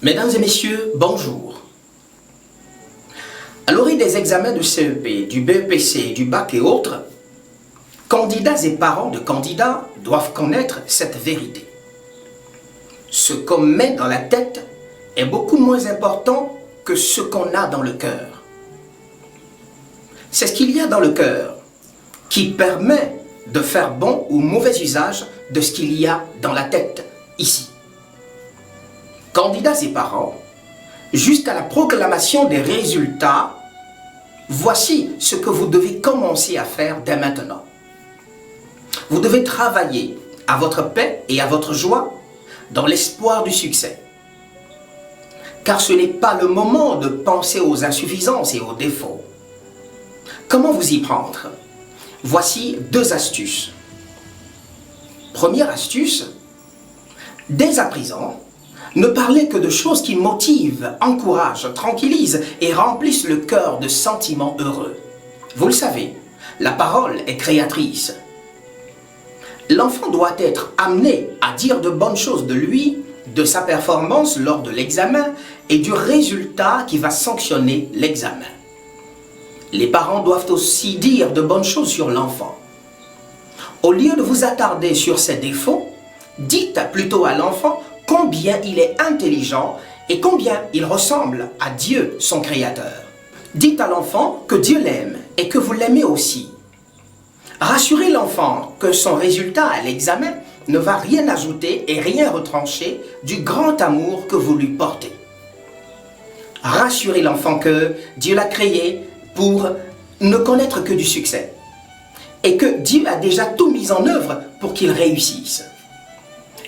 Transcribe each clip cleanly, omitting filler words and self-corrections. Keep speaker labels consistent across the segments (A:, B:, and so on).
A: Mesdames et messieurs, bonjour. À l'orée des examens de CEP, du BEPC, du bac et autres, candidats et parents de candidats doivent connaître cette vérité. Ce qu'on met dans la tête est beaucoup moins important que ce qu'on a dans le cœur. C'est ce qu'il y a dans le cœur qui permet de faire bon ou mauvais usage de ce qu'il y a dans la tête ici. Candidats et parents, jusqu'à la proclamation des résultats, voici ce que vous devez commencer à faire dès maintenant. Vous devez travailler à votre paix et à votre joie dans l'espoir du succès. Car ce n'est pas le moment de penser aux insuffisances et aux défauts. Comment vous y prendre? Voici 2 astuces. Première astuce, dès à présent, ne parlez que de choses qui motivent, encouragent, tranquillisent et remplissent le cœur de sentiments heureux. Vous le savez, la parole est créatrice. L'enfant doit être amené à dire de bonnes choses de lui, de sa performance lors de l'examen et du résultat qui va sanctionner l'examen. Les parents doivent aussi dire de bonnes choses sur l'enfant. Au lieu de vous attarder sur ses défauts, dites plutôt à l'enfant combien il est intelligent et combien il ressemble à Dieu, son Créateur. Dites à l'enfant que Dieu l'aime et que vous l'aimez aussi. Rassurez l'enfant que son résultat à l'examen ne va rien ajouter et rien retrancher du grand amour que vous lui portez. Rassurez l'enfant que Dieu l'a créé pour ne connaître que du succès et que Dieu a déjà tout mis en œuvre pour qu'il réussisse.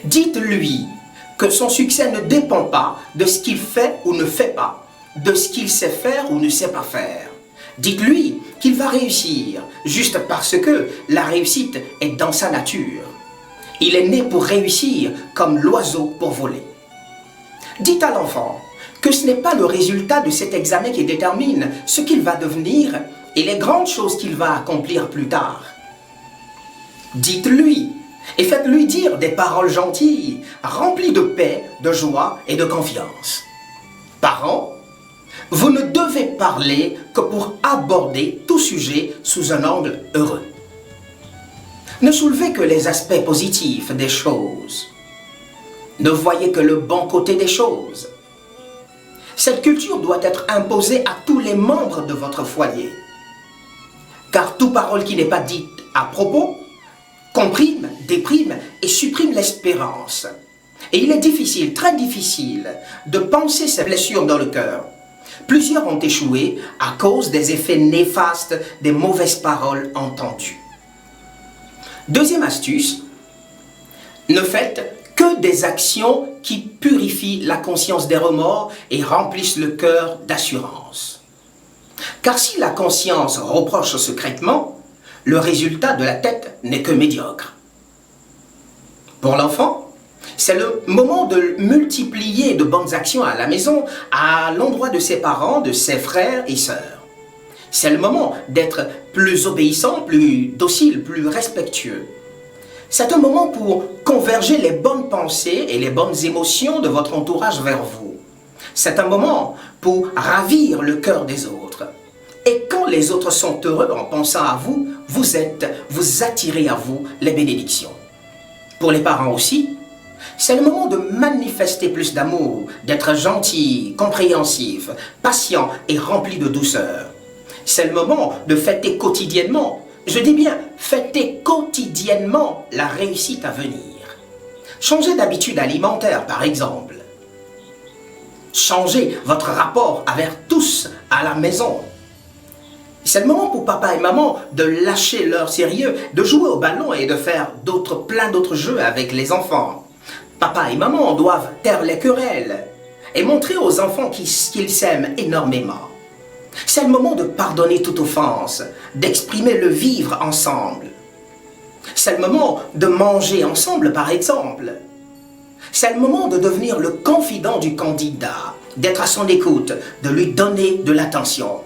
A: Dites-lui que son succès ne dépend pas de ce qu'il fait ou ne fait pas, de ce qu'il sait faire ou ne sait pas faire. Dites-lui qu'il va réussir, juste parce que la réussite est dans sa nature. Il est né pour réussir comme l'oiseau pour voler. Dites à l'enfant que ce n'est pas le résultat de cet examen qui détermine ce qu'il va devenir et les grandes choses qu'il va accomplir plus tard. Dites-lui et faites-lui dire des paroles gentilles, remplies de paix, de joie et de confiance. Parents, vous ne devez parler que pour aborder tout sujet sous un angle heureux. Ne soulevez que les aspects positifs des choses. Ne voyez que le bon côté des choses. Cette culture doit être imposée à tous les membres de votre foyer. Car toute parole qui n'est pas dite à propos comprime, déprime et supprime l'espérance. Et il est difficile, très difficile, de penser ces blessures dans le cœur. Plusieurs ont échoué à cause des effets néfastes des mauvaises paroles entendues. Deuxième astuce, ne faites que des actions qui purifient la conscience des remords et remplissent le cœur d'assurance. Car si la conscience reproche secrètement, le résultat de la tête n'est que médiocre. Pour l'enfant, c'est le moment de multiplier de bonnes actions à la maison, à l'endroit de ses parents, de ses frères et sœurs. C'est le moment d'être plus obéissant, plus docile, plus respectueux. C'est un moment pour converger les bonnes pensées et les bonnes émotions de votre entourage vers vous. C'est un moment pour ravir le cœur des autres. Et quand les autres sont heureux en pensant à vous, vous attirez à vous les bénédictions. Pour les parents aussi, c'est le moment de manifester plus d'amour, d'être gentil, compréhensif, patient et rempli de douceur. C'est le moment de fêter quotidiennement, je dis bien fêter quotidiennement la réussite à venir. Changez d'habitude alimentaire par exemple. Changez votre rapport avec tous à la maison. C'est le moment pour papa et maman de lâcher leur sérieux, de jouer au ballon et de faire plein d'autres jeux avec les enfants. Papa et maman doivent taire les querelles et montrer aux enfants qu'ils s'aiment énormément. C'est le moment de pardonner toute offense, d'exprimer le vivre ensemble. C'est le moment de manger ensemble par exemple. C'est le moment de devenir le confident du candidat, d'être à son écoute, de lui donner de l'attention.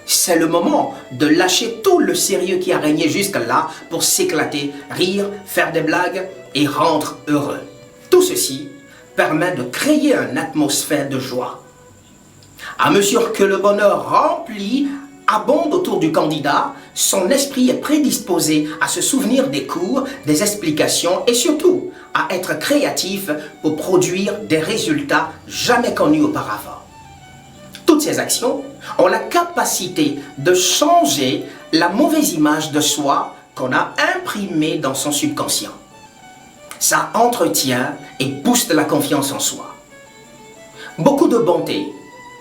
A: C'est le moment de lâcher tout le sérieux qui a régné jusque-là pour s'éclater, rire, faire des blagues et rendre heureux. Tout ceci permet de créer une atmosphère de joie. À mesure que le bonheur remplit, abonde autour du candidat, son esprit est prédisposé à se souvenir des cours, des explications et surtout à être créatif pour produire des résultats jamais connus auparavant. Toutes ces actions ont la capacité de changer la mauvaise image de soi qu'on a imprimée dans son subconscient. Ça entretient et booste la confiance en soi. Beaucoup de bonté,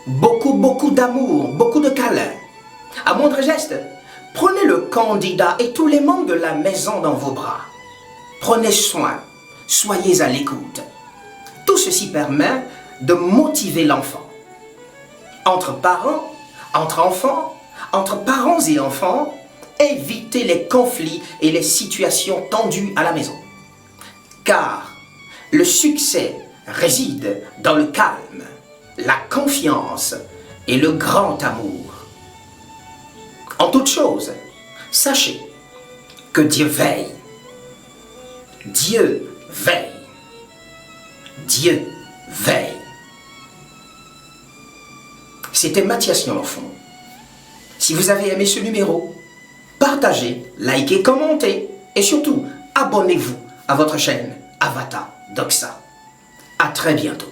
A: beaucoup d'amour, beaucoup de câlins. À moindre geste, prenez le candidat et tous les membres de la maison dans vos bras. Prenez soin, soyez à l'écoute. Tout ceci permet de motiver l'enfant. Entre parents, entre enfants, entre parents et enfants, évitez les conflits et les situations tendues à la maison. Car le succès réside dans le calme, la confiance et le grand amour. En toute chose, sachez que Dieu veille. Dieu veille. Dieu veille. C'était Mathias Nyolofon. Si vous avez aimé ce numéro, partagez, likez, commentez et surtout, abonnez-vous à votre chaîne Avata Doxa. À très bientôt.